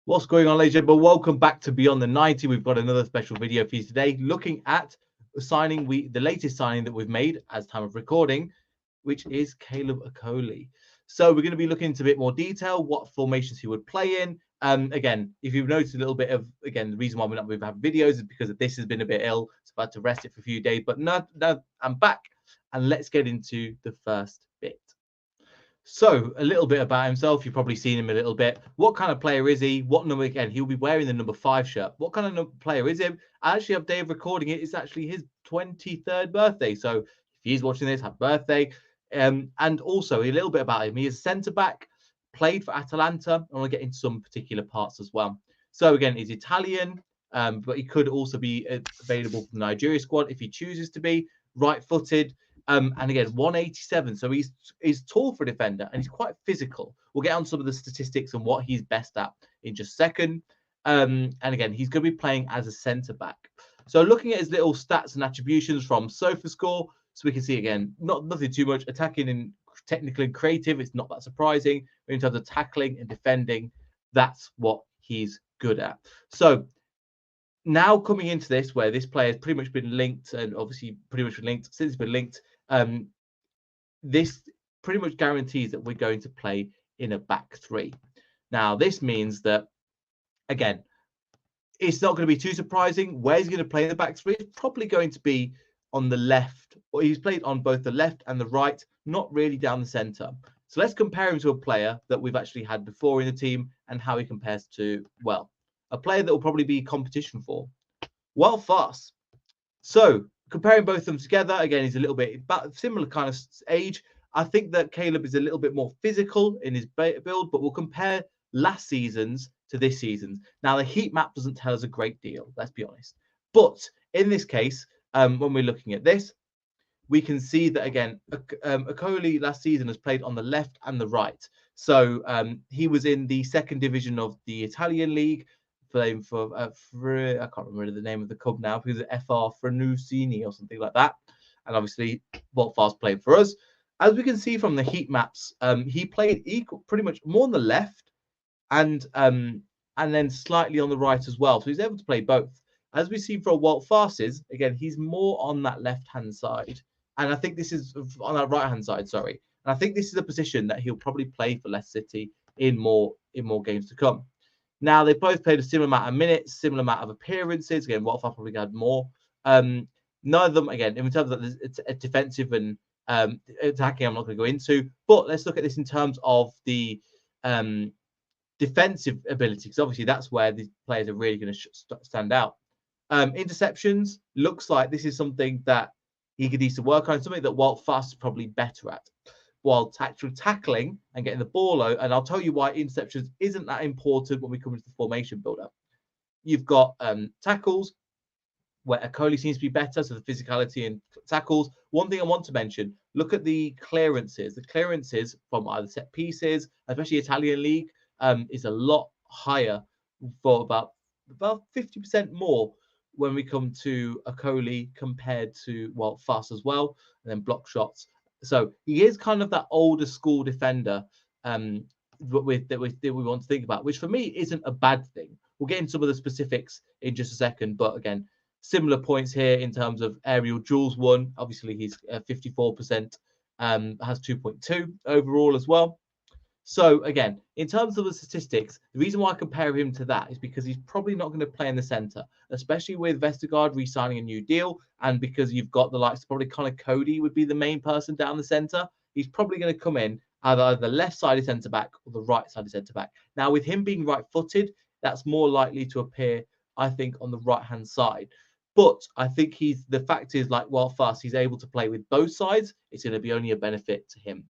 What's going on, ladies and gentlemen? Welcome back to Beyond the 90. We've got another special video for you today, looking at the latest signing that we've made as time of recording, which is Caleb Okoli. So we're going to be looking into a bit more detail, what formations he would play in. Again, if you've noticed a little bit of, again, the reason why we've had videos is because of this has been a bit ill. It's about to rest it for a few days, but no, I'm back, and let's get into the first bit. So a little bit about himself. You've probably seen him a little bit. What kind of player is he? What number? Again, he'll be wearing the number 5 shirt. What kind of player is him? I actually have day of recording it. It's actually his 23rd birthday. So if he's watching this, happy birthday. And also a little bit about him. He is centre back, played for Atalanta. I want to get into some particular parts as well. So again, he's Italian, but he could also be available for the Nigeria squad if he chooses to be. Right-footed. And again, 187. So he's tall for a defender and he's quite physical. We'll get on some of the statistics and what he's best at in just a second. And again, he's going to be playing as a centre back. So looking at his little stats and attributions from SofaScore, so we can see again, nothing too much. Attacking and technical and creative, it's not that surprising. But in terms of tackling and defending, that's what he's good at. So now coming into this, where this player has pretty much been linked, and obviously pretty much been linked since it's been linked, this pretty much guarantees that we're going to play in a back three. Now, this means that, again, it's not going to be too surprising where he's going to play in the back three. It's probably going to be on the left, or he's played on both the left and the right, not really down the centre. So let's compare him to a player that we've actually had before in the team and how he compares to, well, a player that will probably be competition for. Well, fast. So comparing both of them together, again, he's a little bit about similar kind of age. I think that Caleb is a little bit more physical in his build, but we'll compare last season's to this season's. Now, the heat map doesn't tell us a great deal, let's be honest. But in this case, when we're looking at this, we can see that, again, Okoli last season has played on the left and the right. So he was in the second division of the Italian league, playing for I can't remember the name of the club now, because it's FR Frenusini or something like that. And obviously, Voltfast played for us. As we can see from the heat maps, he played pretty much more on the left and then slightly on the right as well. So he's able to play both. As we see for Voltfast's, again, he's more on that left-hand side. And I think this is on that right-hand side, sorry. And I think this is a position that he'll probably play for Leicester City in more games to come. Now, they both played a similar amount of minutes, similar amount of appearances. Again, Watford probably had more. None of them, again, in terms of it's a defensive and attacking, I'm not going to go into. But let's look at this in terms of the defensive ability, because obviously that's where the players are really going to stand out. Interceptions, looks like this is something that he could need to work on, something that Walt Fast is probably better at. While actual tackling and getting the ball out, and I'll tell you why interceptions isn't that important when we come into the formation build-up. You've got tackles, where Okoli seems to be better, so the physicality and tackles. One thing I want to mention, look at the clearances. The clearances from either set pieces, especially Italian league, is a lot higher, for about 50% more when we come to Okoli compared to, well, Fast as well, and then block shots. So he is kind of that older school defender that we want to think about, which for me isn't a bad thing. We'll get into some of the specifics in just a second, but again, similar points here in terms of aerial duels won. Obviously, he's 54%, has 2.2 overall as well. So again, in terms of the statistics, the reason why I compare him to that is because he's probably not going to play in the centre, especially with Vestergaard re-signing a new deal, and because you've got the likes, probably kind of Cody would be the main person down the centre. He's probably going to come in either the left-sided centre-back or the right-sided centre-back. Now, with him being right-footed, that's more likely to appear, I think, on the right-hand side. But I think the fact is, like, well, Fast, he's able to play with both sides. It's going to be only a benefit to him.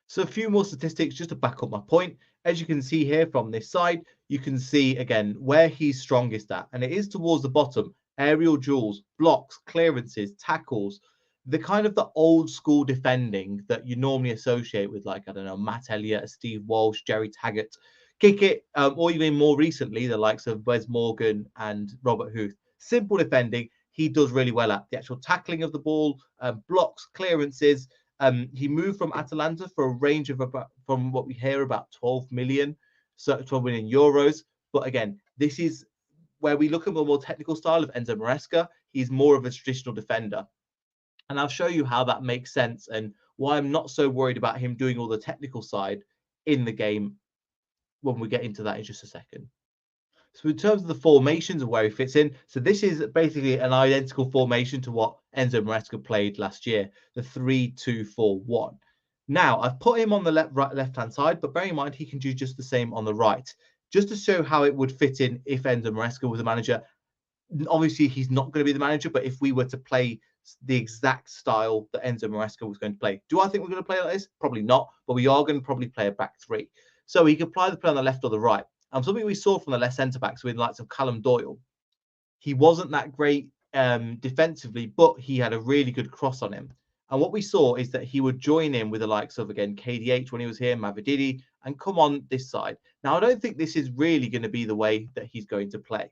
So a few more statistics just to back up my point. As you can see here from this side, you can see, again, where he's strongest at. And it is towards the bottom. Aerial duels, blocks, clearances, tackles. The kind of the old school defending that you normally associate with, like, I don't know, Matt Elliott, Steve Walsh, Jerry Taggart. Kick it, or even more recently, the likes of Wes Morgan and Robert Huth. Simple defending, he does really well at. The actual tackling of the ball, blocks, clearances. He moved from Atalanta for a range of about, from what we hear, about 12 million euros. But again, this is where we look at the more technical style of Enzo Maresca. He's more of a traditional defender. And I'll show you how that makes sense and why I'm not so worried about him doing all the technical side in the game when we get into that in just a second. So in terms of the formations of where he fits in, so this is basically an identical formation to what Enzo Maresca played last year, the 3-2-4-1. Now, I've put him on the left-hand side, but bear in mind he can do just the same on the right, just to show how it would fit in if Enzo Maresca was a manager. Obviously, he's not going to be the manager, but if we were to play the exact style that Enzo Maresca was going to play, do I think we're going to play like this? Probably not, but we are going to probably play a back three. So he could apply the play on the left or the right. And something we saw from the left centre backs with the likes of Callum Doyle, he wasn't that great defensively, but he had a really good cross on him. And what we saw is that he would join in with the likes of, again, KDH when he was here, Mavididi, and come on this side. Now, I don't think this is really going to be the way that he's going to play,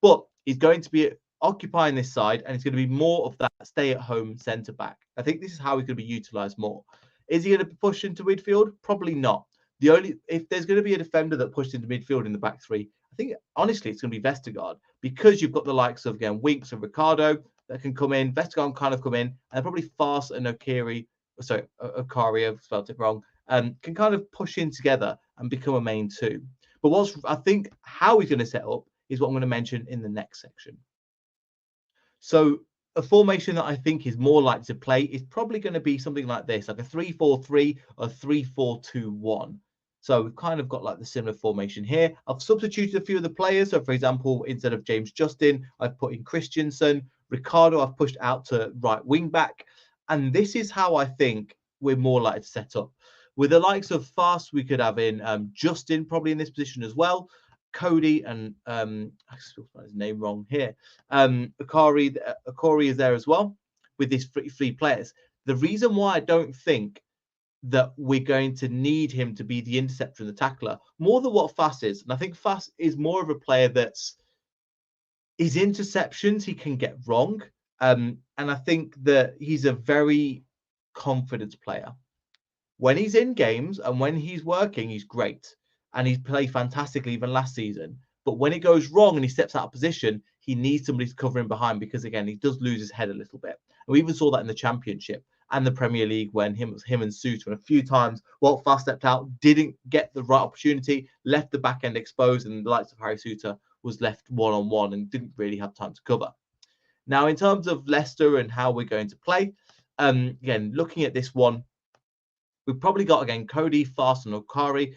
but he's going to be occupying this side, and it's going to be more of that stay-at-home centre-back. I think this is how he's going to be utilised more. Is he going to push into midfield? Probably not. If there's going to be a defender that pushed into midfield in the back three, I think honestly it's going to be Vestergaard, because you've got the likes of, again, Winks and Ricardo that can come in. Vestergaard kind of come in, and probably Fast and Okoli, I've spelled it wrong, can kind of push in together and become a main two. But what's I think how he's going to set up is what I'm going to mention in the next section. So a formation that I think is more likely to play is probably going to be something like this, like a 3-4-3 or 3-4-2-1. So we've kind of got like the similar formation here. I've substituted a few of the players. So for example, instead of James Justin, I've put in Christensen. Ricardo, I've pushed out to right wing back. And this is how I think we're more likely to set up. With the likes of Fast, we could have in Justin probably in this position as well. Cody and I still spelled his name wrong here. Okoli is there as well with these three players. The reason why I don't think that we're going to need him to be the interceptor and the tackler more than what Fast is, and I think Fast is more of a player that's his interceptions he can get wrong, and I think that he's a very confident player. When he's in games and when he's working, he's great. And he's played fantastically even last season. But when it goes wrong and he steps out of position, he needs somebody to cover him behind, because, again, he does lose his head a little bit. And we even saw that in the Championship and the Premier League when him and Suter, and a few times Walt Fast stepped out, didn't get the right opportunity, left the back end exposed, and the likes of Harry Suter was left one-on-one and didn't really have time to cover. Now, in terms of Leicester and how we're going to play, again, looking at this one, we've probably got, again, Cody, Fast, and Okoli,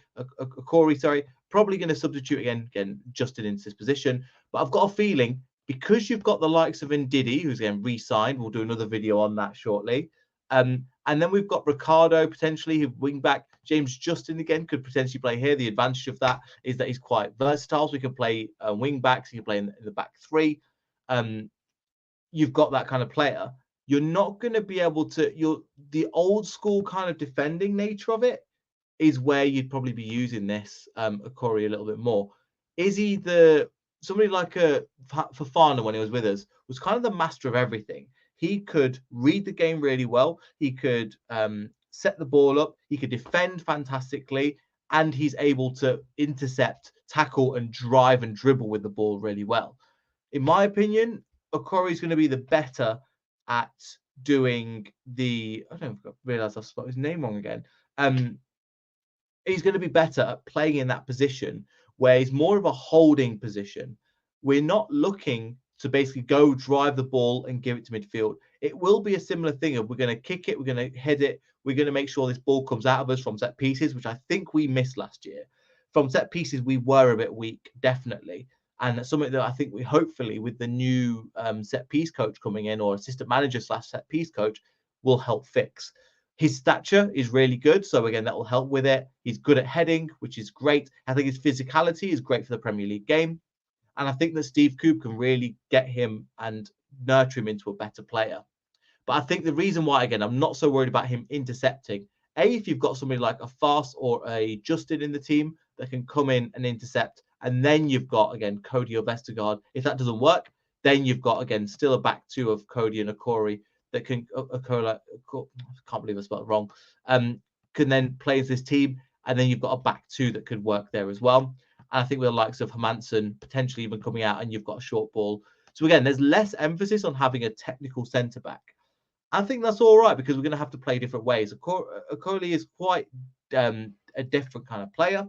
probably going to substitute again, Justin into this position. But I've got a feeling, because you've got the likes of Ndidi, who's, again, re-signed, we'll do another video on that shortly. And then we've got Ricardo, potentially, wing back. James Justin, again, could potentially play here. The advantage of that is that he's quite versatile, so he can play wing backs, he can play in the back three. You've got that kind of player. You're not going to be able to, the old school kind of defending nature of it is where you'd probably be using this Okoli a little bit more. Is he somebody like Fofana when he was with us was kind of the master of everything. He could read the game really well. He could set the ball up. He could defend fantastically, and he's able to intercept, tackle, and drive and dribble with the ball really well. In my opinion, Okoli is going to be the better at doing I don't realize I've spelled his name wrong again. He's going to be better at playing in that position where he's more of a holding position. We're not looking to basically go drive the ball and give it to midfield. It will be a similar thing of we're going to kick it, we're going to head it, we're going to make sure this ball comes out of us from set pieces, which I think we missed last year. From set pieces, we were a bit weak, definitely. And that's something that I think we hopefully with the new set piece coach coming in, or assistant manager / set piece coach, will help fix. His stature is really good. So again, that will help with it. He's good at heading, which is great. I think his physicality is great for the Premier League game. And I think that Steve Cooper can really get him and nurture him into a better player. But I think the reason why, again, I'm not so worried about him intercepting. If you've got somebody like a Fast or a Justin in the team that can come in and intercept, and then you've got, again, Cody or Vestergaard. If that doesn't work, then you've got, again, still a back two of Cody and Okoli that can, I can't believe I spelled it wrong, can then play as this team. And then you've got a back two that could work there as well. And I think with the likes of Hermansen potentially even coming out, and you've got a short ball. So again, there's less emphasis on having a technical centre back. I think that's all right because we're going to have to play different ways. Okoli is quite a different kind of player.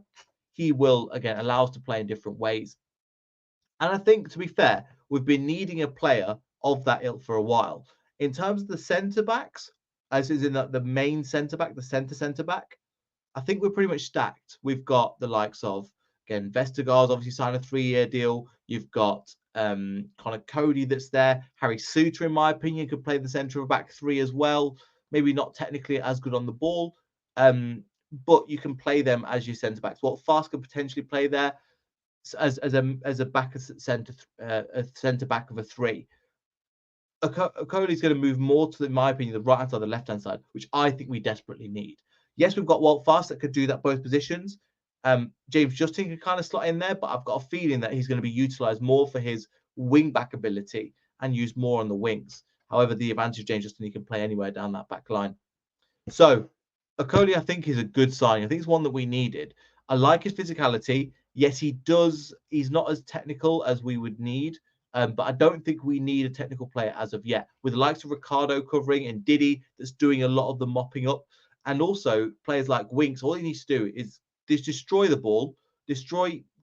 He will again allow us to play in different ways. And I think, to be fair, we've been needing a player of that ilk for a while. In terms of the centre backs, as is in the main centre back, the centre back, I think we're pretty much stacked. We've got the likes of, again, Vestergaard's obviously signed a 3-year deal. You've got Connor Cody that's there. Harry Suter, in my opinion, could play the centre of back 3 as well. Maybe not technically as good on the ball, but you can play them as your centre backs. What Fast could potentially play there as a back centre back of a 3. Okoli's going to move more to, in my opinion, the right hand side, the left hand side, which I think we desperately need. Yes, we've got Walt Fast that could do that both positions. James Justin can kind of slot in there, but I've got a feeling that he's going to be utilised more for his wing back ability and used more on the wings. However, the advantage of James Justin, he can play anywhere down that back line. So Okoli, I think, is a good signing. I think it's one that we needed. I like his physicality. Yes, he's not as technical as we would need. But I don't think we need a technical player as of yet. With the likes of Ricardo covering and Diddy that's doing a lot of the mopping up, and also players like Winks, all he needs to do is destroy the ball,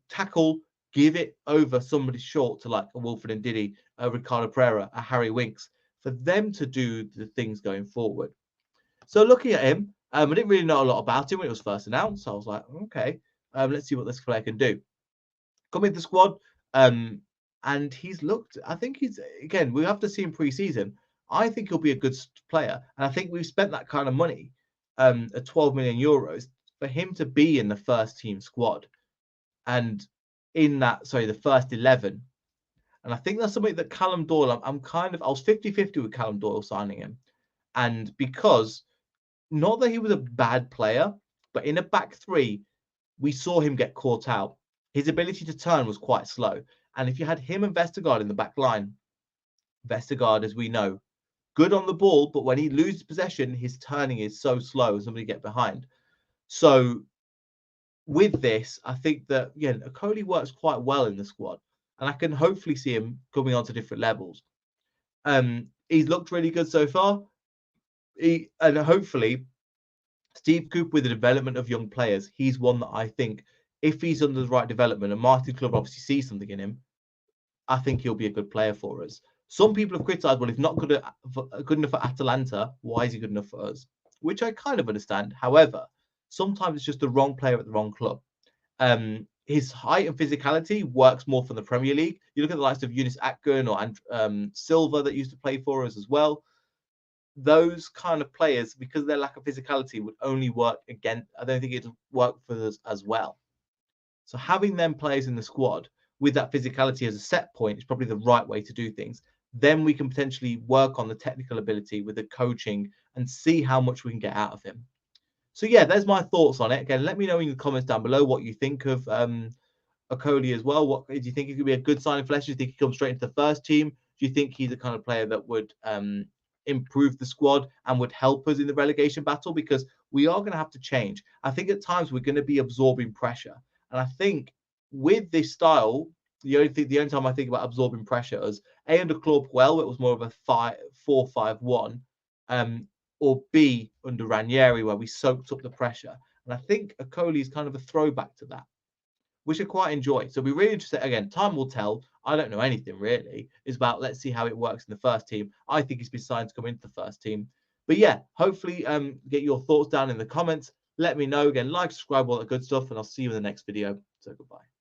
tackle, give it over somebody short to like a Wilfred and Diddy, a Ricardo Pereira, a Harry Winks, for them to do the things going forward. So looking at him, I didn't really know a lot about him when it was first announced. So I was like, okay, let's see what this player can do. Come into the squad, and he's looked, I think again, we have to see him pre-season. I think he'll be a good player. And I think we've spent that kind of money, at 12 million euros, for him to be in the first team squad. And in that, the first 11. And I think that's something that Callum Doyle, I was 50-50 with Callum Doyle signing him. And because, not that he was a bad player, but in a back 3, we saw him get caught out. His ability to turn was quite slow. And if you had him and Vestergaard in the back line, Vestergaard, as we know, good on the ball, but when he loses possession, his turning is so slow, somebody get behind. So with this, I think that, again, Okoli works quite well in the squad, and I can hopefully see him coming on to different levels. He's looked really good so far. And hopefully, Steve Cooper, with the development of young players, he's one that I think, if he's under the right development, and Martin Club obviously sees something in him, I think he'll be a good player for us. Some people have criticised, well, if not good enough for Atalanta, why is he good enough for us? Which I kind of understand. However, sometimes it's just the wrong player at the wrong club. His height and physicality works more for the Premier League. You look at the likes of Eunice Atkin or Silva that used to play for us as well. Those kind of players, because their lack of physicality, would only work again. I don't think it'll work for us as well. So having them players in the squad with that physicality as a set point is probably the right way to do things. Then we can potentially work on the technical ability with the coaching and see how much we can get out of him. So yeah, there's my thoughts on it. Again, let me know in the comments down below what you think of Okoli as well. What do you think? He could be a good signing for Leicester? Do you think he comes straight into the first team? Do you think he's the kind of player that would improve the squad and would help us in the relegation battle? Because we are going to have to change. I think at times we're going to be absorbing pressure. And I think with this style, the only time I think about absorbing pressure is A, under Claude Puel, it was more of a 4-5-1, or B, under Ranieri, where we soaked up the pressure. And I think Okoli is kind of a throwback to that, which I quite enjoy. So we're really interested. Again, time will tell. I don't know anything really. It's about, let's see how it works in the first team. I think he's been signed to come into the first team. But yeah, hopefully get your thoughts down in the comments. Let me know. Again, like, subscribe, all that good stuff, and I'll see you in the next video. So goodbye.